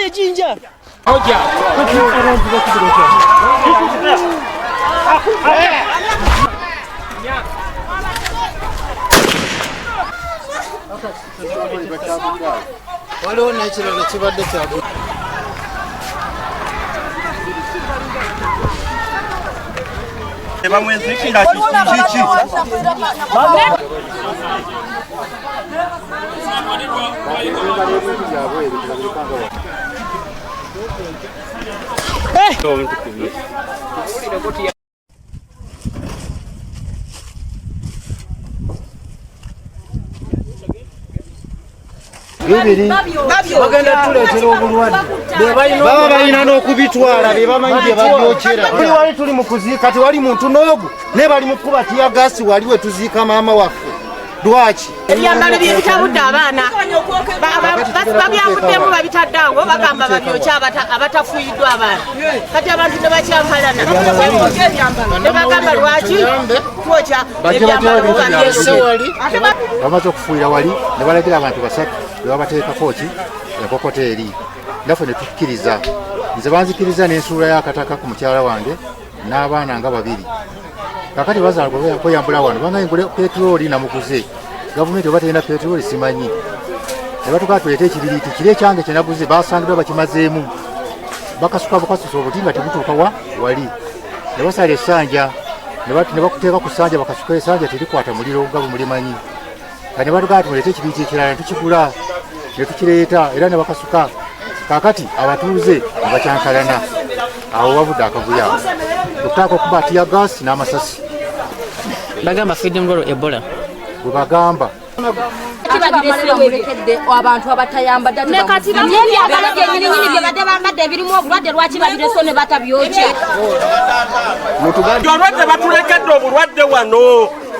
Jinja jinja. Oja. Waliwo n'ekirala kibadde kyabu. Bamwezikira kiki? Bagenda tuleetera obulwadde. Baba balina n'okubitwala be bamanyi bye babyokera. Buli wali tuli mu kuziika tewali muntu n'ogu ne bali mu kuba tiyagasi wali we tuziika maama waffe. Lwaki? Ebyambalo bye bitabudde abaana. Babyavuddemu babitaddango bagamba babyokya abatafuyiddwa abaana. Kati abantu ne bakyankalana. Ne bagamba lwaki twokya ebyambalo wali. Bamaze okufuuyira wali ne balagira abantu basatu ne babateekako ki enkokota eri. Naffe ne tukkiriza. Nze banzikiriza n'ensuula y'akataka ku mukyala wange n'abaana nga babiri. Kakati bazaala kweyambula wano banga ngule petroli namuguze. Gavumenti oba terina petroli simanyi. Ne batukaa tuleete ekibiriiti kiri ekyange kye naguze baasangibwa bakimazeemu. Bakasuka bukasusa obuti nga tebutuuka wali. Ne basala essanja ne bakuteeka ku ssanja bakasuka essanja terikwata muliro nga bumulimanyi. Kati ne batukaa tuleete ekibiriiti ekirala ne tukigula ne tukireeta era ne bakasuka. Kakati abatuuze ne bakyankalana. Awo wabudde akavuyo. Okutaaka okuba tiyagasi n'amasasi. Bagamba freedom roll ebola. Bwe bagamba. abantu abatayambadde nekati ebyambalo byennyini bye badde bambadde ebirimu obulwadde lwaki babireso ne batabyokya. Obulwadde batulekedde obulwadde wano.